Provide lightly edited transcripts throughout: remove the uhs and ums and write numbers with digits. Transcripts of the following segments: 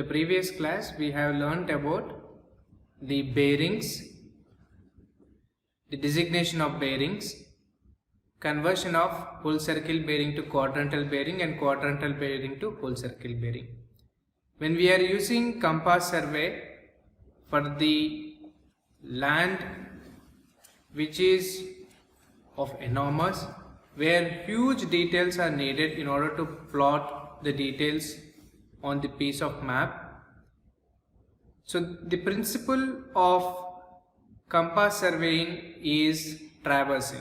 The previous class we have learnt about the bearings, the designation of bearings, conversion of whole circle bearing to quadrantal bearing and quadrantal bearing to whole circle bearing. When we are using compass survey for the land which is of enormous, where huge details are needed in order to plot the details on the piece of map. So the principle of compass surveying is traversing.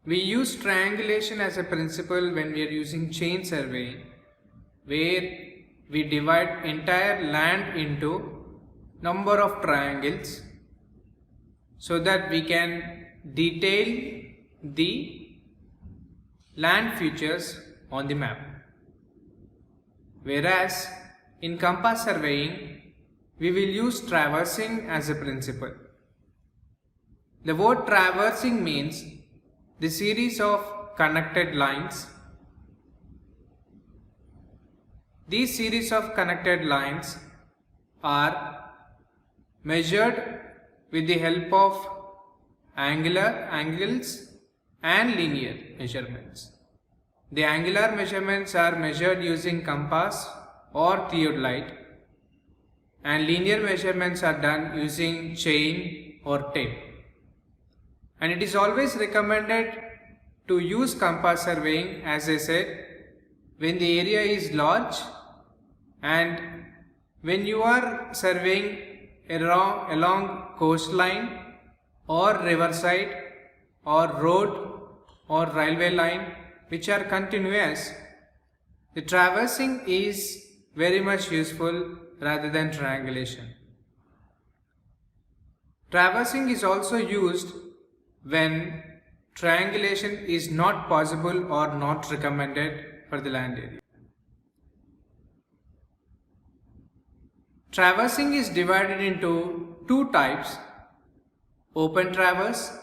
We use triangulation as a principle when we are using chain surveying, where we divide entire land into number of triangles so that we can detail the land features on the map. Whereas in compass surveying, we will use traversing as a principle. The word traversing means the series of connected lines. These series of connected lines are measured with the help of angles and linear measurements. The angular measurements are measured using compass or theodolite, and linear measurements are done using chain or tape. And it is always recommended to use compass surveying, as I said, when the area is large and when you are surveying along coastline or riverside or road or railway line which are continuous. The traversing is very much useful rather than triangulation. Traversing is also used when triangulation is not possible or not recommended for the land area. Traversing is divided into two types: open traverse,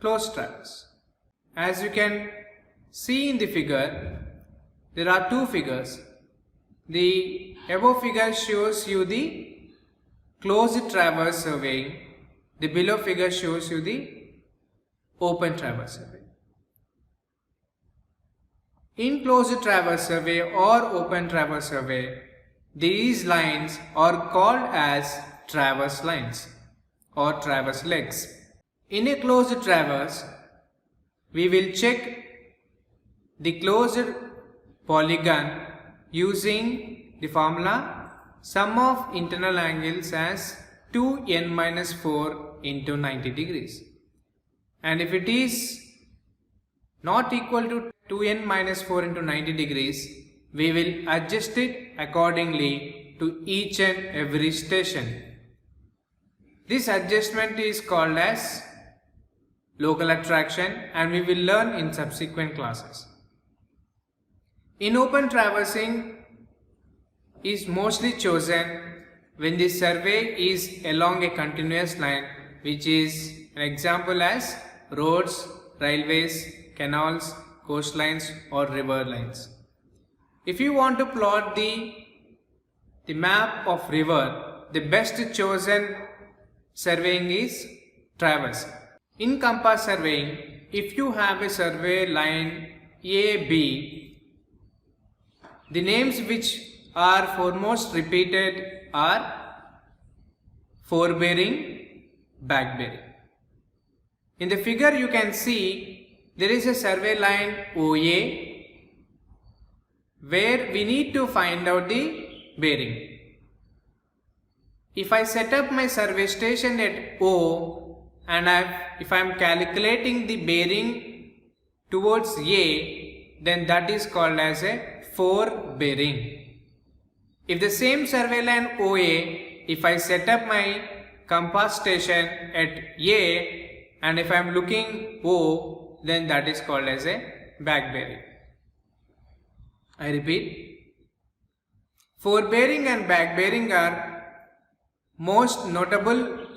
closed traverse. As you can see in the figure, there are two figures. The above figure shows you the closed traverse surveying. The below figure shows you the open traverse survey. In closed traverse survey or open traverse survey, these lines are called as traverse lines or traverse legs. In a closed traverse, we will check the closed polygon using the formula sum of internal angles as 2n-4 into 90 degrees. And if it is not equal to 2n-4 into 90 degrees, we will adjust it accordingly to each and every station. This adjustment is called as local attraction, and we will learn in subsequent classes. In open traversing is mostly chosen when the survey is along a continuous line, which is an example as roads, railways, canals, coastlines or river lines. If you want to plot the map of river, the best chosen surveying is traversing. In compass surveying, if you have a survey line AB, the names which are foremost repeated are forebearing, backbearing. In the figure you can see there is a survey line OA where we need to find out the bearing. If I set up my survey station at O and if I am calculating the bearing towards A, then that is called as a forebearing. If the same survey line OA, if I set up my compass station at A and if I am looking O, then that is called as a backbearing. I repeat, forebearing and backbearing are most notable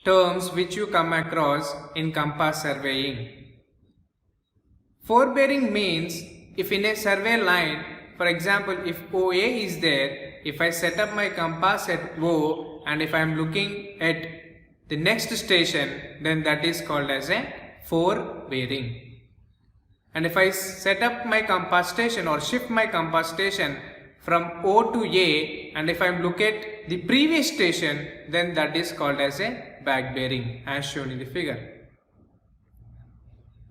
terms which you come across in compass surveying. Forebearing means if in a survey line, for example, if OA is there, if I set up my compass at O and if I am looking at the next station, then that is called as a 4 bearing. And if I set up my compass station or shift my compass station from O to A, and if I look at the previous station, then that is called as a back bearing as shown in the figure.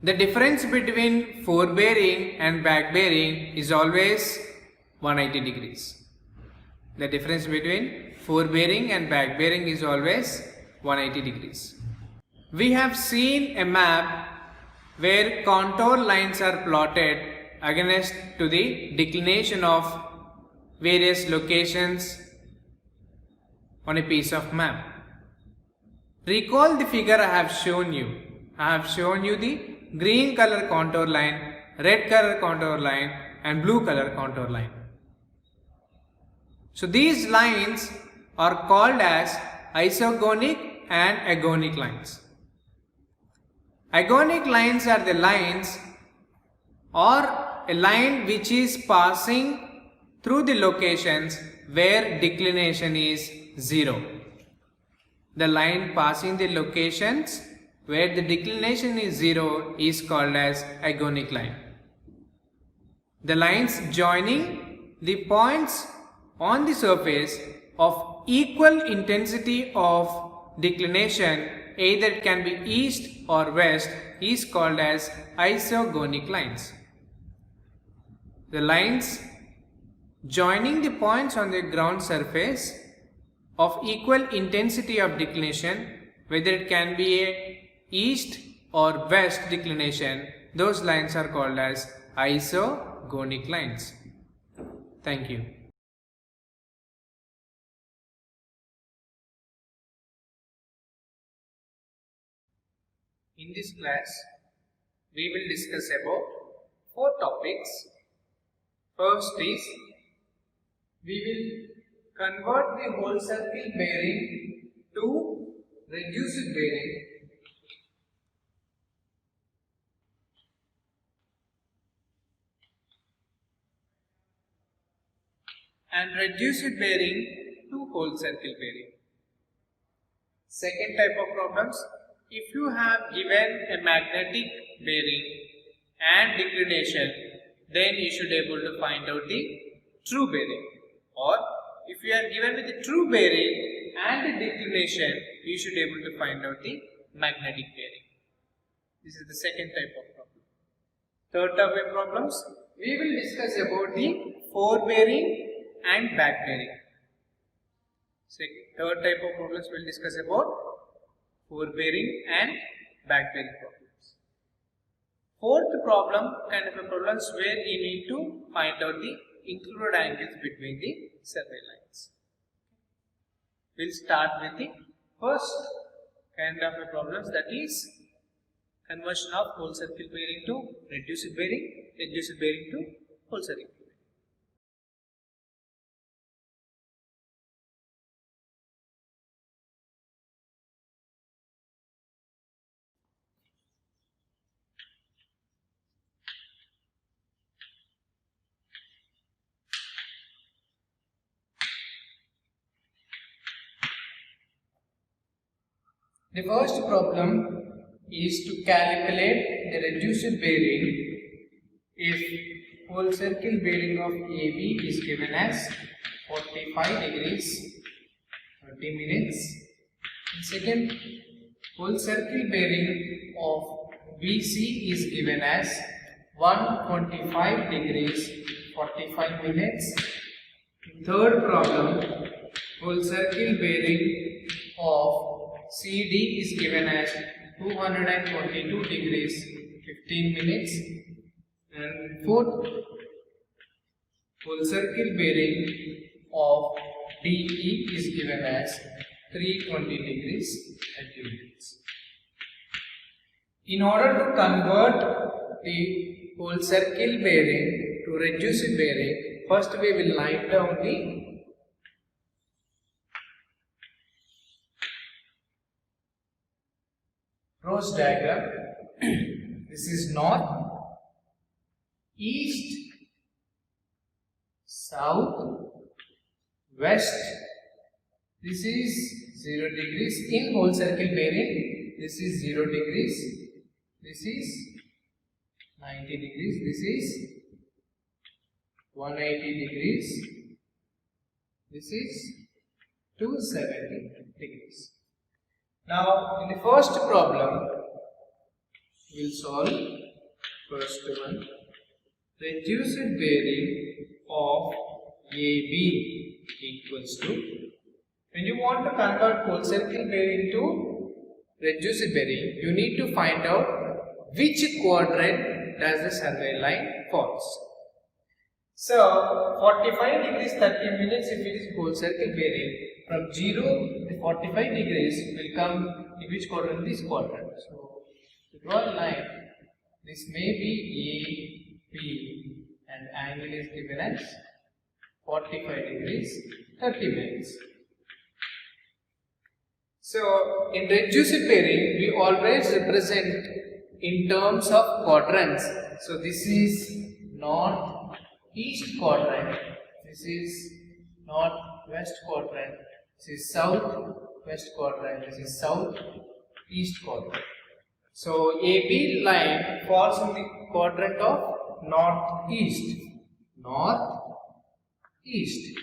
The difference between 4 bearing and back bearing is always 180 degrees. The difference between 4 bearing and back bearing is always 180 degrees. We have seen a map where contour lines are plotted against to the declination of various locations on a piece of map. Recall the figure I have shown you. I have shown you the green color contour line, red color contour line and blue color contour line. So these lines are called as isogonic and agonic lines. Agonic lines are the lines or a line which is passing through the locations where declination is 0. The line passing the locations where the declination is 0 is called as agonic line. The lines joining the points on the surface of equal intensity of declination, either it can be east or west, is called as isogonic lines. The lines joining the points on the ground surface of equal intensity of declination, whether it can be a east or west declination, those lines are called as isogonic lines. Thank you. In this class, we will discuss about 4 topics. First is, we will convert the whole circle bearing to reduced bearing. And reduced bearing to whole circle bearing. Second type of problems, if you have given a magnetic bearing and declination, then you should be able to find out the true bearing. Or if you are given with the true bearing and the declination, you should be able to find out the magnetic bearing. This is the second type of problem. Third type of problems, we will discuss about the 4 bearing and back bearing. Third type of problems we will discuss about 4 bearing and back bearing problems. Fourth problem kind of a problems where you need to find out the included angles between the survey lines. We will start with the first kind of a problems, that is conversion of whole circle bearing to reduced bearing to whole circle bearing. The first problem is to calculate the reduced bearing if whole circle bearing of AB is given as 45 degrees 30 minutes. And second, whole circle bearing of BC is given as 125 degrees 45 minutes. Third problem, whole circle bearing of CD is given as 222 degrees 15 minutes. And fourth, whole circle bearing of DE is given as 320 degrees 30 minutes. In order to convert the whole circle bearing to reduced bearing, first we will write down the Rose diagram. This is north, east, south, west. This is 0 degrees in whole circle bearing. This is 0 degrees. This is 90 degrees. This is 180 degrees. This is 270 degrees. Now, in the first problem, we'll solve first one. Reduced bearing of AB equals to. When you want to convert whole circle bearing to reduced bearing, you need to find out which quadrant does the survey line falls. So, 45 degrees 30 minutes if it is whole circle bearing, from 0 to 45 degrees will come in which quadrant? This quadrant. So, to draw a line, this may be A, B, and angle is given as 45 degrees 30 minutes. So, in reduced bearing, we always represent in terms of quadrants. So, this is north-east quadrant, this is north-west quadrant, this is south-west quadrant, this is south-east quadrant. So, AB line falls in the quadrant of north-east. North-east.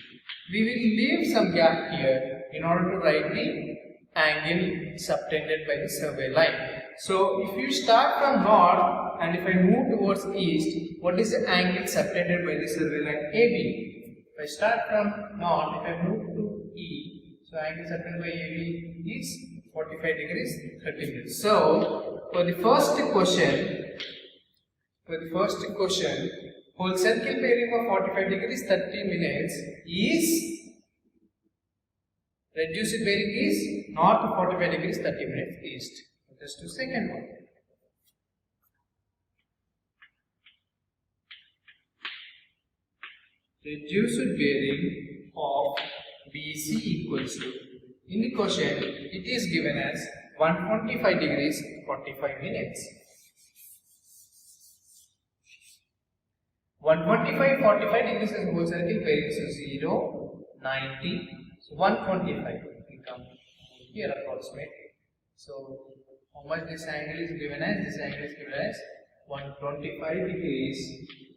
We will leave some gap here in order to write the angle subtended by the survey line. So, if you start from north and if I move towards east, what is the angle subtended by the survey line AB? If I start from north, if I move to E, so angle subtended by AB is 45 degrees 30 minutes. So, for the first question, whole circle bearing of 45 degrees 30 minutes is reduced bearing is north of 45 degrees 30 minutes east. Let us do second one. Reduced bearing of BC equals to, in the question it is given as 125 degrees 45 minutes. 125 45 degrees is whole circle bearing, so 0 90. So 125 will come here approximately. So how much this angle is given as? This angle is given as 125 degrees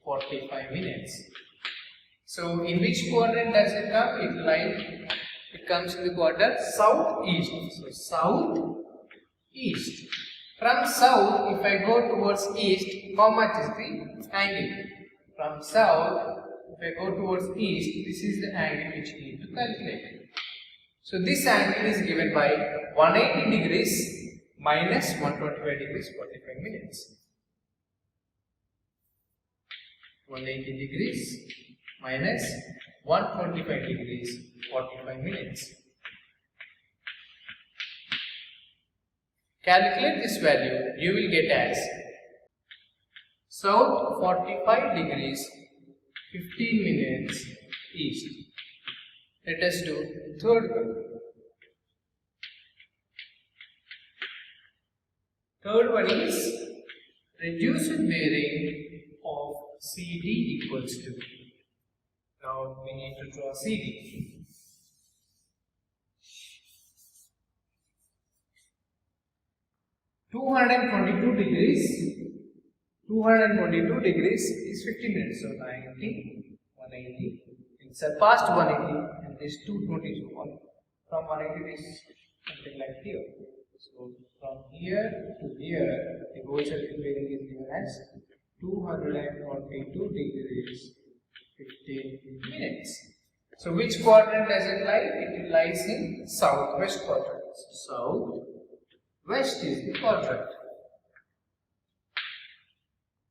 45 minutes. So in which quadrant does it come? It comes in the quadrant southeast. So southeast. From south, if I go towards east, how much is the angle? From south, if I go towards east, this is the angle which we need to calculate. So this angle is given by 180 degrees minus 125 degrees 45 minutes. 180 degrees minus 125 degrees 45 minutes. Calculate this value, you will get as south 45 degrees 15 minutes east. Let us do third one. Third one is reduced bearing of CD equals to. Now we need to draw CD. (222 degrees is 50 minutes, so 90, 180, it surpassed 180 and this 220 is 1. From 180 is something like here. So from here to here, the whole circle bearing is given as 222 degrees 15 minutes. So which quadrant does it lie? It lies in southwest quadrant. So southwest is the quadrant.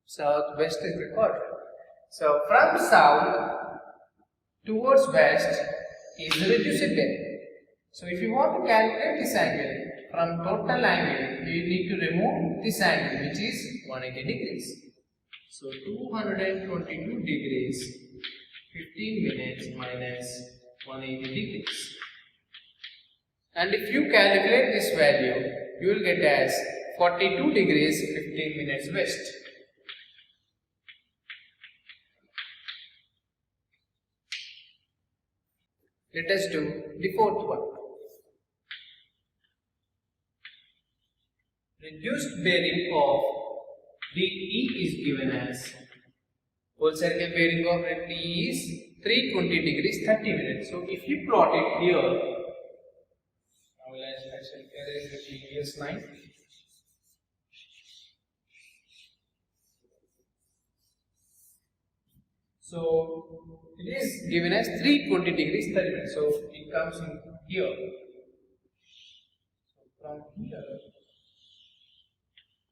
Southwest is the quadrant. So from south towards west is the reduced bearing. So if you want to calculate this angle, from total angle, you need to remove this angle which is 180 degrees. So 222 degrees 15 minutes minus 180 degrees. And if you calculate this value, you will get as 42 degrees 15 minutes west. Let us do the fourth one. Reduced bearing of DE is given as, whole circle bearing of DE is 320 degrees 30 minutes. So if you plot it here, now let's erase the previous line. So it is given as 320 degrees 30 minutes. So it comes in here. So from here,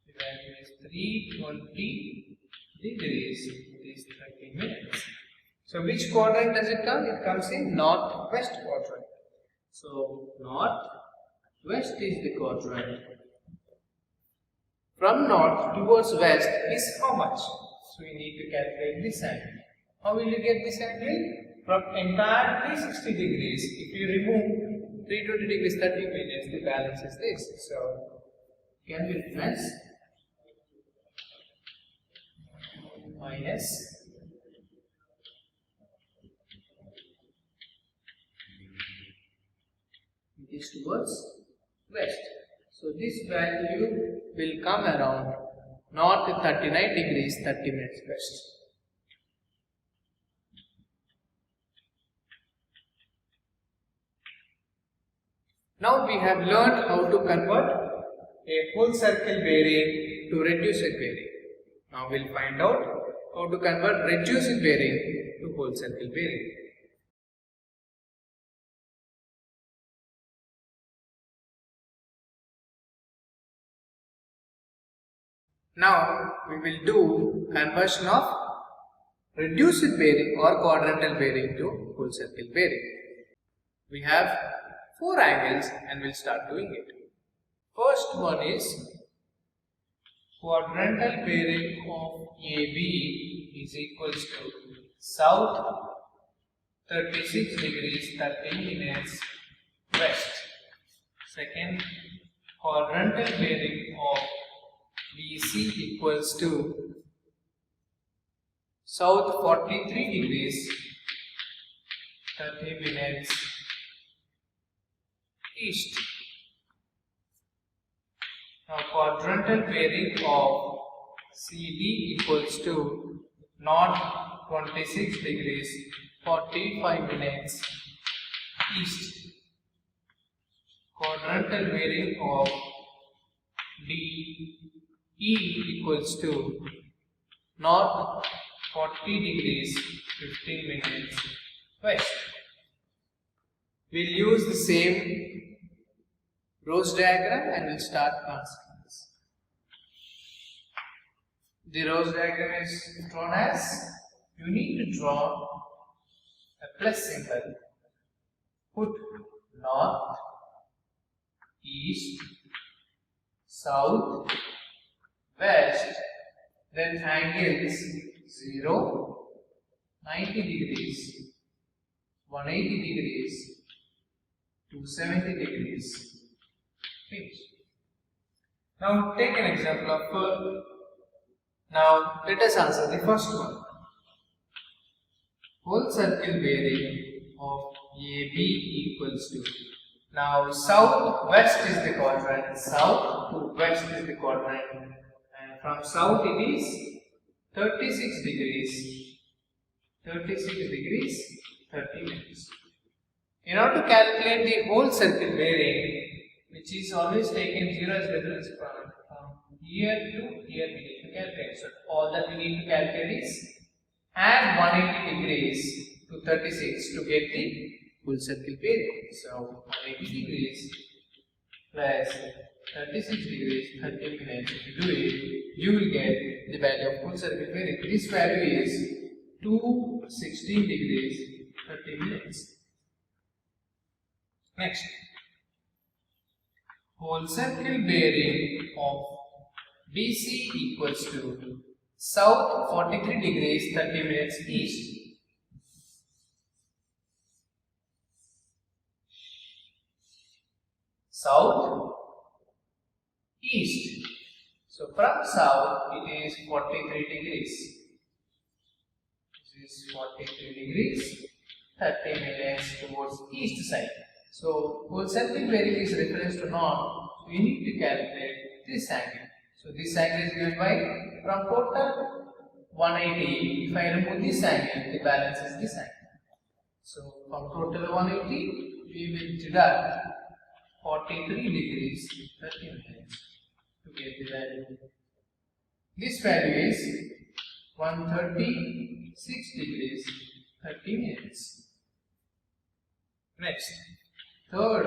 the value is 320 degrees, it is 30 minutes. So which quadrant does it come? It comes in northwest quadrant. So northwest is the quadrant. From north towards west is how much? So we need to calculate this angle. How will you get this angle? From entire 360 degrees, if you remove 320 degrees 30 minutes, the balance is this. So can be difference minus it is towards west. So this value will come around north 39 degrees 30 minutes west. Now we have learned how to convert a whole circle bearing to reduced bearing. Now we will find out how to convert reduced bearing to whole circle bearing. Now we will do conversion of reduced bearing or quadrantal bearing to whole circle bearing. We have 4 angles and we'll start doing it. First one is quadrantal bearing of AB is equals to south 36 degrees 30 minutes west. Second, quadrantal bearing of BC equals to south 43 degrees 30 minutes east. Now quadrantal bearing of CD equals to north 26 degrees 45 minutes east. Quadrantal bearing of DE equals to north 40 degrees 15 minutes west. We'll use the same Rose diagram and we'll start answering this. The Rose diagram is drawn as, you need to draw a plus symbol. Put north, east, south, west, then angles 0, 90 degrees, 180 degrees, 270 degrees. Finish. Now take an example of now let us answer the first one. Whole circle bearing of AB equals to, now south west is the quadrant, south to west is the quadrant, and from south it is 36 degrees 30 minutes. In order to calculate the whole circle bearing, which is always taken 0 as reference point, from here to here we need to calculate. So all that we need to calculate is add 180 degrees to 36 to get the full circle bearing. So 180 degrees plus 36 degrees 30 minutes. If you do it, you will get the value of full circle bearing. This value is 216 degrees 30 minutes. Next, whole circle bearing of BC equals to south 43 degrees 30 minutes east. South, east. So from south it is 43 degrees. This is 43 degrees 30 minutes towards east side. So whole circle bearing is reference to north. So we need to calculate this angle. So this angle is given by, from total 180, if I remove this angle, the balance is this angle. So from total 180, we will deduct 43 degrees 30 minutes to get the value. This value is 136 degrees 30 minutes. Next, third,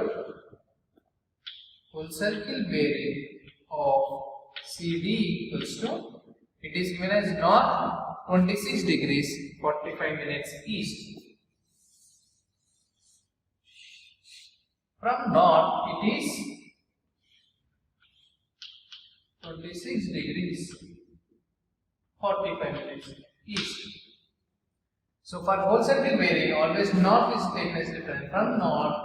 whole circle bearing of CD equals to, it is given as north 26 degrees 45 minutes east. From north it is 26 degrees 45 minutes east. So for whole circle bearing, always north is taken as different. From north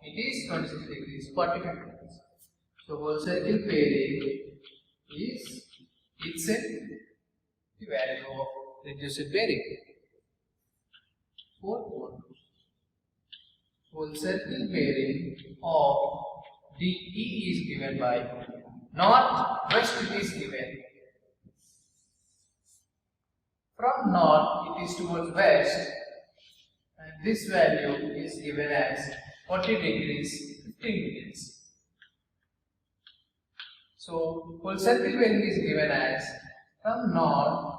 it is 26 degrees 45 minutes. So whole circle bearing is itself the value of reduced bearing. Fourth one, whole circle bearing of DE is given by north, west is given. From north it is towards west, and this value is given as 40 degrees 15 minutes. So whole circle bearing is given as from north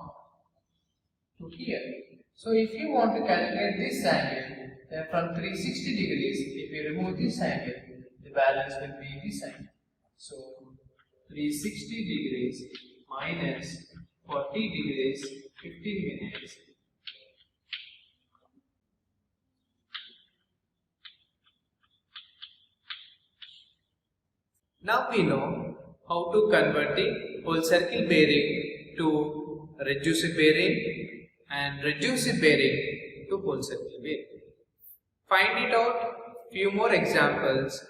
to here. So if you want to calculate this angle, then from 360 degrees, if you remove this angle, the balance will be this angle. So 360 degrees minus 40 degrees 15 minutes. Now we know how to convert the whole circle bearing to reduced bearing and reduced bearing to whole circle bearing. Find it out, few more examples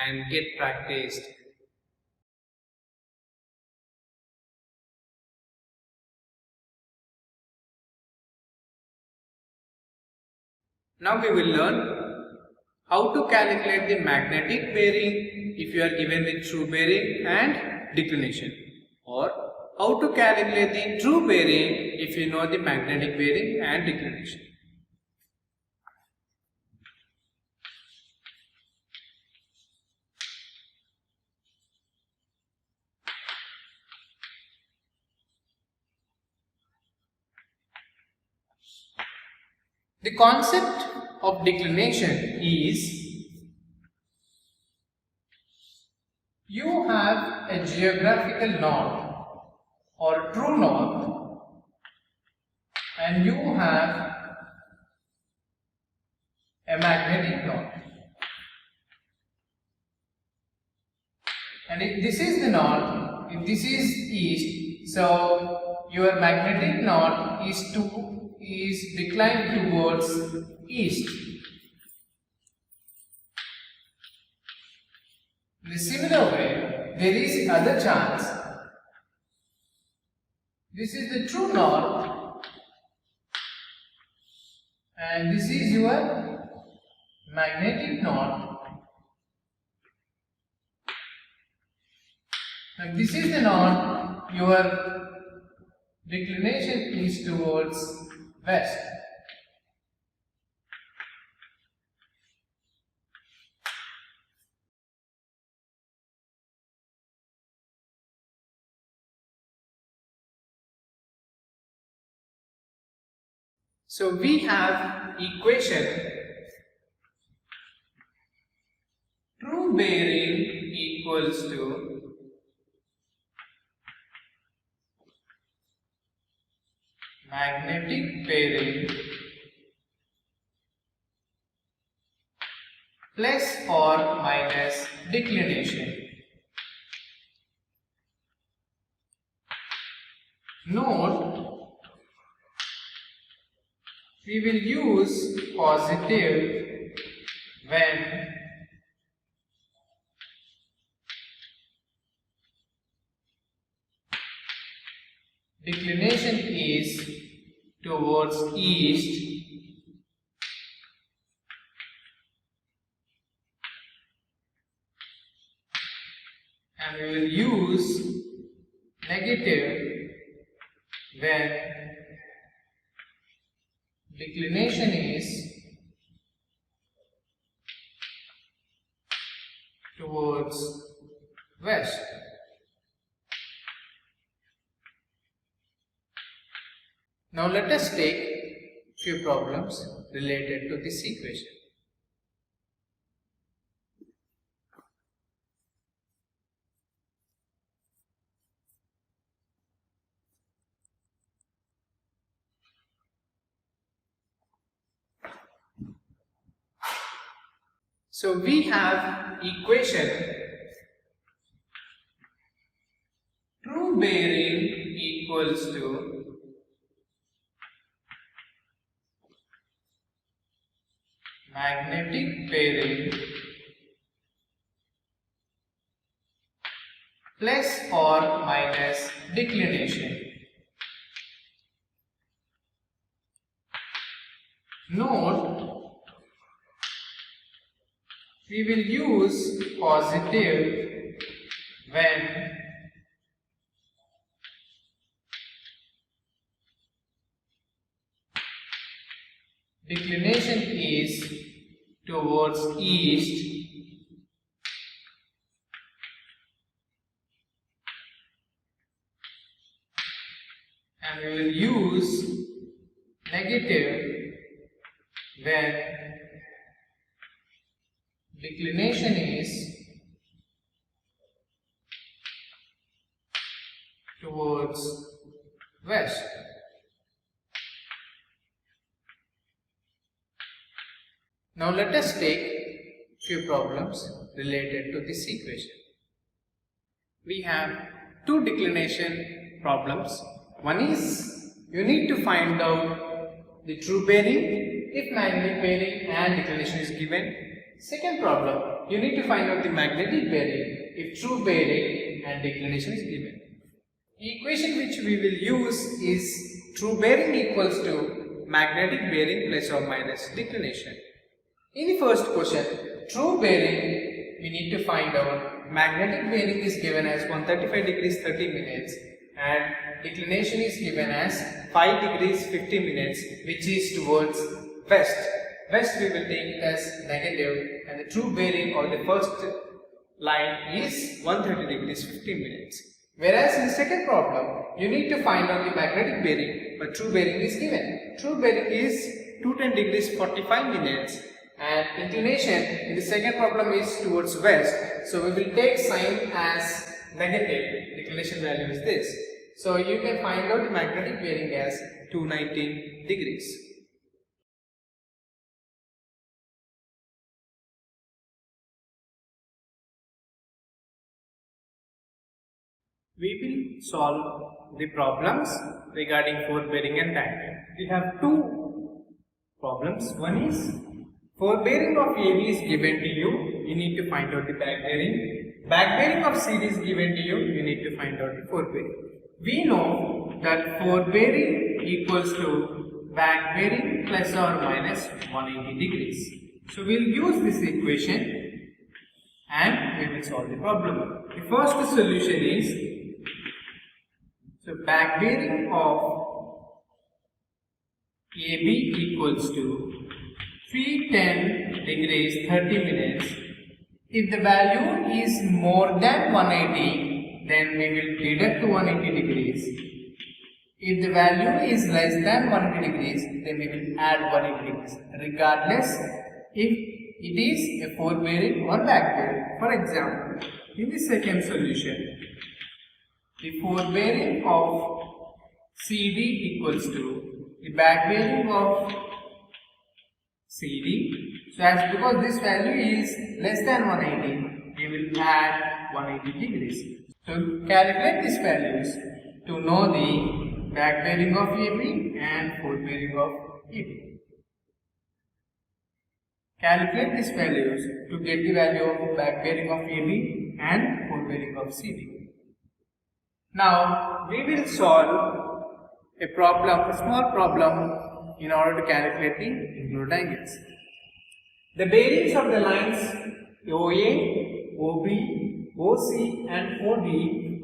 and get practiced. Now we will learn how to calculate the magnetic bearing if you are given with true bearing and declination, or how to calculate the true bearing if you know the magnetic bearing and declination. The concept of declination is you have a geographical north or true north, and you have a magnetic north. And if this is the north, if this is east, so your magnetic north is declined towards east. In a similar way, there is other chance. This is the true north, and this is your magnetic north. And this is the north, your declination is towards west. So we have equation true bearing equals to magnetic bearing plus or minus declination. Note, we will use positive when declination is towards east and we will use negative when declination is towards west. Now let us take few problems related to this equation. So we have equation true bearing equals to magnetic bearing plus or minus declination. Note, we will use positive when declination is towards east and we will use negative when declination is towards west. Now let us take few problems related to this equation. We have two declination problems. One is you need to find out the true bearing if magnetic bearing and declination is given. Second problem, you need to find out the magnetic bearing if true bearing and declination is given. The equation which we will use is true bearing equals to magnetic bearing plus or minus declination. In the first question, true bearing we need to find out. Magnetic bearing is given as 135 degrees 30 minutes and declination is given as 5 degrees 50 minutes, which is towards west. West we will take it as negative and the true bearing or the first line is 130 degrees 15 minutes. Whereas in the second problem, you need to find out the magnetic bearing, but true bearing is given. True bearing is 210 degrees 45 minutes and inclination in the second problem is towards west. So we will take sign as negative. Declination value is this. So you can find out the magnetic bearing as 219 degrees. We will solve the problems regarding forbearing and backbearing. We have two problems. One is forbearing of AB is given to you, you need to find out the backbearing. Backbearing of CD is given to you, you need to find out the forbearing. We know that forbearing equals to backbearing plus or minus 180 degrees. So we will use this equation and we will solve the problem. The first solution is, so backbearing of AB equals to 310 degrees 30 minutes. If the value is more than 180, then we will deduct 180 degrees. If the value is less than 180 degrees, then we will add 180 degrees, regardless if it is a forbearing or backbearing. For example, in the second solution, the forbearing of CD equals to the backbearing of CD. So as because this value is less than 180, we will add 180 degrees. So calculate these values to know the backbearing of AB and forbearing of AB. Calculate these values to get the value of backbearing of AB and forbearing of CD. Now we will solve a problem, a small problem, in order to calculate the included angles. The bearings of the lines OA, OB, OC and OD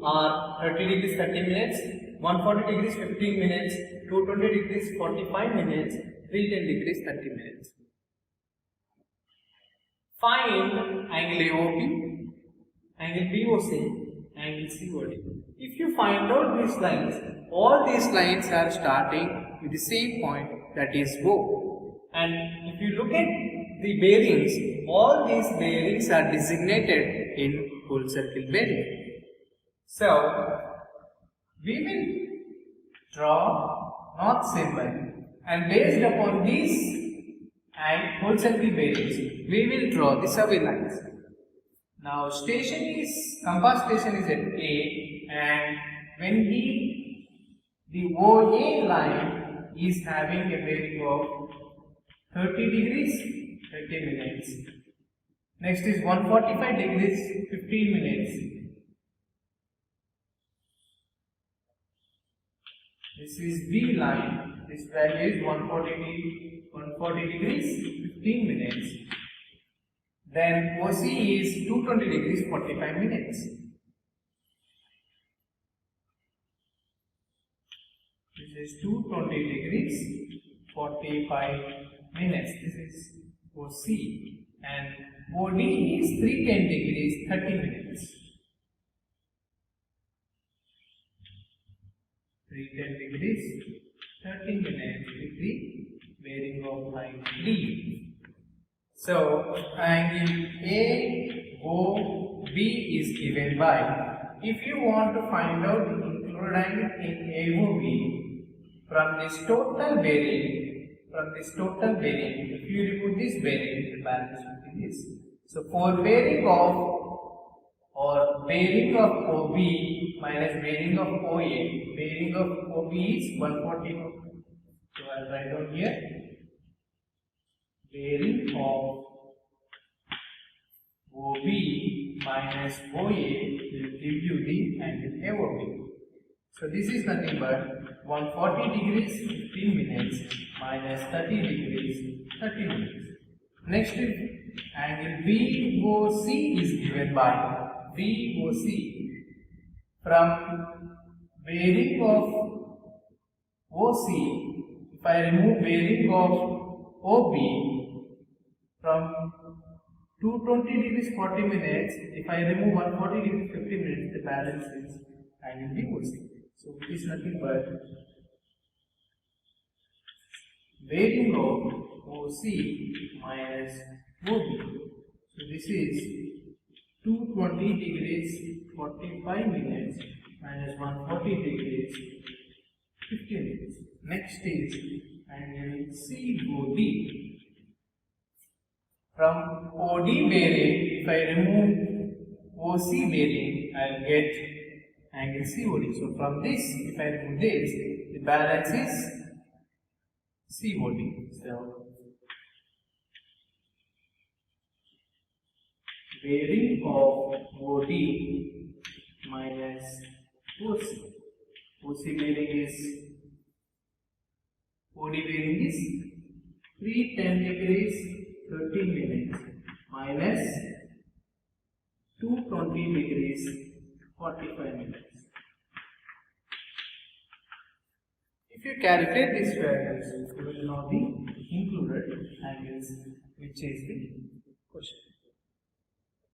are 30 degrees 30 minutes, 140 degrees 15 minutes, 220 degrees 45 minutes, 310 degrees 30 minutes. Find angle AOB, angle BOC, angle COD. If you find out these lines, all these lines are starting with the same point, that is O. And if you look at the bearings, all these bearings are designated in full circle bearing. So, we will draw north symbol, and based upon these and full circle bearings, we will draw the survey lines. Now, compass station is at A, and when the OA line is having a bearing of 30 degrees 30 minutes. Next is 145 degrees 15 minutes. This is B line. This value is 140 degrees 15 minutes. Then OC is 220 degrees 45 minutes. This is 220 degrees 45 minutes. This is OC. And OD is 310 degrees 30 minutes. 310 degrees 30 minutes with the bearing of line D. So, angle AOB is given by, if you want to find out the included angle in AOB from this total bearing, if you remove this bearing, the balance will be this. So, for bearing of OB minus bearing of OA, bearing of OB is 140. So, I will write down here. Bearing of OB minus OA will give you the angle AOB. So this is nothing but 140 degrees 15 minutes minus 30 degrees 30 minutes. Next is angle BOC is given by BOC from bearing of OC. If I remove bearing of OB from 220 degrees 40 minutes, if I remove 140 degrees 50 minutes, the balance is angle BOC. So it is nothing but bearing of OC minus OB. So this is 220 degrees 45 minutes minus 140 degrees 50 minutes. Next is angle COD. From OD bearing, if I remove OC bearing, I will get angle COD. So from this, if I remove this, the balance is COD. So bearing of OD minus OC. OC bearing is OD bearing is 310 degrees 30 minutes minus 220 degrees 45 minutes. If you calculate these values, you will know the included angles, which is the